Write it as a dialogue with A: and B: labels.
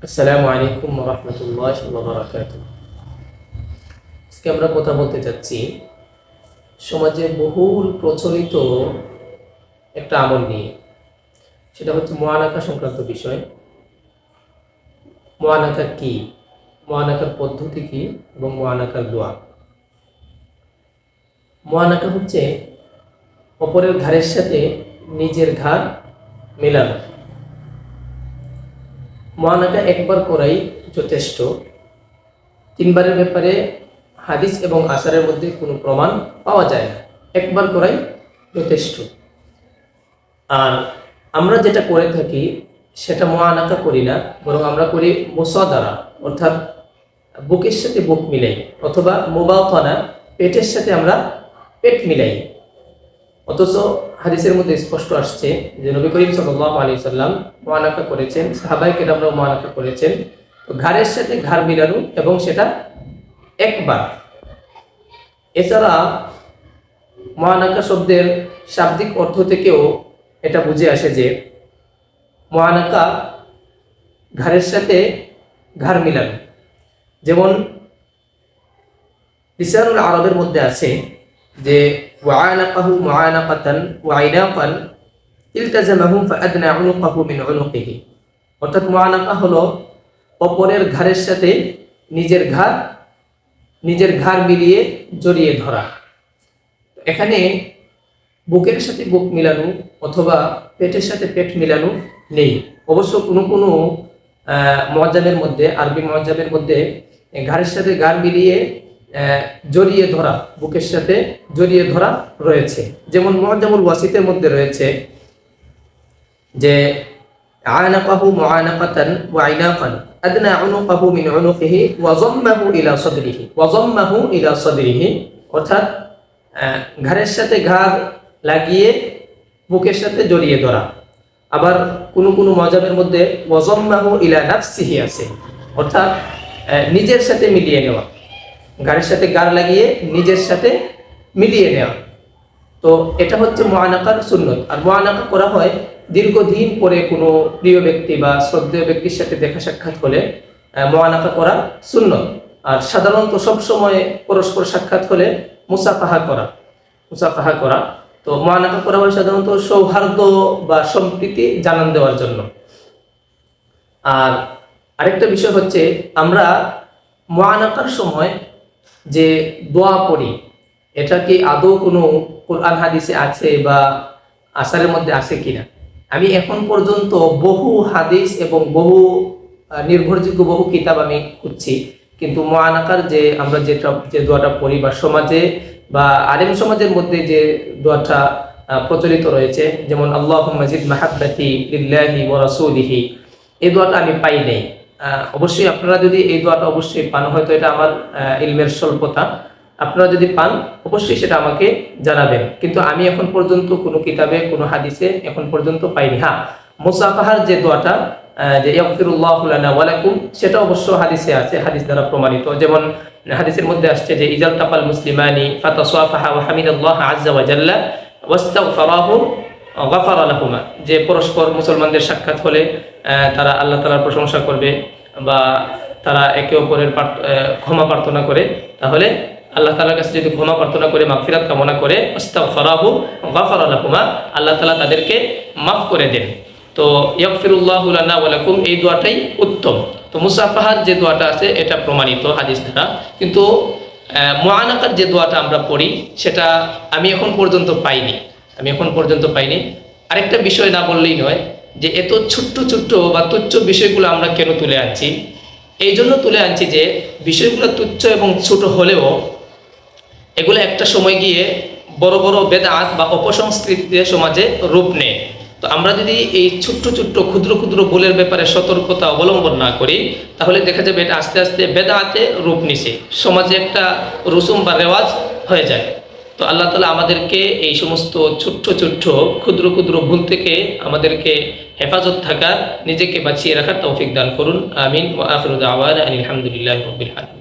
A: আসসালামু আলাইকুম ওয়া রাহমাতুল্লাহি ওয়া বারাকাতুহু। আজকে আমরা কথা বলতে যাচ্ছি সমাজে বহুল প্রচলিত একটা আমল নিয়ে। সেটা হচ্ছে মুআনাকা সংক্রান্ত বিষয়। মুআনাকা কি, মুআনাকার পদ্ধতি কি এবং মুআনাকার দোয়া। মুআনাকা হচ্ছে অপরের ঘাড়ের সাথে নিজের ঘাড় মেলানো। মুআনাকা একবার করাই যথেষ্ট। তিনবারের ব্যাপারে হাদিস এবং আসারের মধ্যে কোনো প্রমাণ পাওয়া যায় না। একবার করাই যথেষ্ট। আর আমরা যেটা করে থাকি সেটা মুআনাকা করি না, বরং আমরা করি মুসাদারা, অর্থাৎ বুকের সাথে বুক মিলাই, অথবা মুবাতানা, পেটের সাথে আমরা পেট মিলাই। অথচ হাদিসের মধ্যে স্পষ্ট আসছে যে নবী করিম সাল্লাল্লাহু আলাইহি সাল্লাম মুআনাকা করেছেন, সাহাবায়ে কেরামরাও মুআনাকা করেছেন। তো ঘাড়ের সাথে ঘাড় মিলানো, এবং সেটা একবার। এছাড়া মুআনাকা শব্দের শাব্দিক অর্থ থেকেও এটা বুঝে আসে যে মুআনাকা ঘাড়ের সাথে ঘাড় মিলানো। যেমন লিসানুল আরবের মধ্যে আছে যে ওয়াআনাকাহু মুআনাকাতান ওয়া আইনাকান ইলতাজামাহু ফাআদনা উনুকাহু মিন উনুকিহি। অর্থাৎ মুআনাকা হলো অপরের ঘাড়ের সাথে নিজের ঘাড় মিলিয়ে জড়িয়ে ধরা। এখানে বুকের সাথে বুক মিলানো অথবা পেটের সাথে পেট মিলানো নেই। অবশ্য কোনো কোনো মুআজ্জামের মধ্যে, আরবি মুআজ্জামের মধ্যে ঘাড়ের সাথে ঘাড় মিলিয়ে জড়িয়ে ধরা, বুকের সাথে জড়িয়ে ধরা রয়েছে। যেমন মুআজ্জামুল ওয়াসিতের মধ্যে রয়েছে যে আনাকাহু মুআনাকাতান ওয়া আইনাকান আদনা উনুকাহু মিন উনুকিহি ওয়া যাম্মাহু ইলা সাদরিহি ওয়া যাম্মাহু ইলা সাদরিহি। অর্থাৎ ঘাড়ের সাথে ঘাড় লাগিয়ে বুকের সাথে জড়িয়ে ধরা। আবার কোনো কোনো মুআজ্জামের মধ্যে ওয়া যাম্মাহু ইলা নাফসিহি আছে, অর্থাৎ নিজের সাথে মিলিয়ে নেওয়া, ঘাড়ের সাথে ঘাড় লাগিয়ে নিজের সাথে মিলিয়ে নেওয়া। তো এটা হচ্ছে মুআনাকার সুন্নত। আর মুআনাকা করা হয় দীর্ঘদিন পরে কোনো প্রিয় ব্যক্তি বা শ্রদ্ধেয় ব্যক্তির সাথে দেখা সাক্ষাৎ হলে মুআনাকা করা সুন্নত। আর সাধারণত সব সময় পরস্পর সাক্ষাৎ হলে মুসাফাহা করা। তো মুআনাকা করা হয় সাধারণত সৌহার্দ্য বা সম্প্রীতি জানান দেওয়ার জন্য। আর আরেকটা বিষয় হচ্ছে, আমরা মুআনাকার সময় যে দোয়া পড়ি, এটা কি আদৌ কোনো কোরআন হাদিসে আছে বা আসারের মধ্যে আছে কিনা। আমি এখন পর্যন্ত বহু হাদিস এবং বহু নির্ভরযোগ্য বহু কিতাব আমি খুঁজছি, কিন্তু মুআনাকার যে আমরা যে দোয়াটা পড়ি বা সমাজে বা আলেম সমাজের মধ্যে যে দোয়াটা প্রচলিত রয়েছে, যেমন আল্লাহুম্মা জিদ মাহাব্বাতি লিল্লাহি ওয়া রাসূলিহি, এই দোয়াটা আমি পাই নাই। অবশ্যই আপনারা যদি এই দোয়াটা অবশ্যই পান, হয়তো এটা আমার ইলমের স্বল্পতা, আপনারা যদি পান অবশ্যই সেটা আমাকে জানাবেন। কিন্তু আমি এখন পর্যন্ত কোনো কিতাবে, কোনো হাদিসে এখন পর্যন্ত পাইনি। হ্যাঁ, মুসাফাহার যে দোয়াটা, যে ইয়াগফিরুল্লাহু লানা ওয়া লাকুম, সেটা অবশ্য হাদিসে আছে, হাদিস দ্বারা প্রমাণিত। যেমন হাদিসের মধ্যে আসছে যে ইজাল তাকাল মুসলিমানি ফাতাসাফাহা ওয়া হামিদাল্লাহ আযজা ওয়া জাল্লা ওয়াস্তাগফারাহু গাফারা লাহুমা। যে পরস্পর মুসলমানদের সাক্ষাৎ হলে তারা আল্লাহ তাআলার প্রশংসা করবে বা তারা একে অপরের ক্ষমা প্রার্থনা করে, তাহলে আল্লাহ তাআলার কাছে যদি ক্ষমা প্রার্থনা করে, মাগফিরাত কামনা করে, আস্তাগফারাহু গাফারা লাহুমা, আল্লাহ তাআলা তাদেরকে মাফ করে দেন। তো ইয়াগফিরুল্লাহু লানা ওয়া লাকুম, এই দোয়াটাই উত্তম। তো মুসাফাহার যে দোয়াটা আছে এটা প্রমাণিত হাদিস দ্বারা। কিন্তু মুআনাকার যে দোয়াটা আমরা পড়ি সেটা আমি এখন পর্যন্ত পাইনি। আরেকটা বিষয় না বললেই নয়, যে এত ছোট্ট ছোট্ট বা তুচ্ছ বিষয়গুলো আমরা কেন তুলে আনছি। এই জন্য তুলে আনছি যে বিষয়গুলো তুচ্ছ এবং ছোট হলেও এগুলো একটা সময় গিয়ে বড় বড় বেদাত বা অপসংস্কৃতিতে সমাজে রূপ নেয়। তো আমরা যদি এই ছোট্ট ছোট্ট ক্ষুদ্র ক্ষুদ্র ভুলের ব্যাপারে সতর্কতা অবলম্বন না করি, তাহলে দেখা যাবে এটা আস্তে আস্তে বেদাতে রূপ নিছে, সমাজে একটা রসুম বা রেওয়াজ হয়ে যায়। তো আল্লাহ তাআলা আমাদেরকে এই সমস্ত ছোট্ট ছোট্ট ক্ষুদ্র ক্ষুদ্র ভুল থেকে আমাদেরকে হেফাজত থাকার, নিজেকে বাঁচিয়ে রাখার তৌফিক দান করুন। আমিন। ওয়া আখিরু দাওয়ানা আলহামদুলিল্লাহি রাব্বিল আলামিন।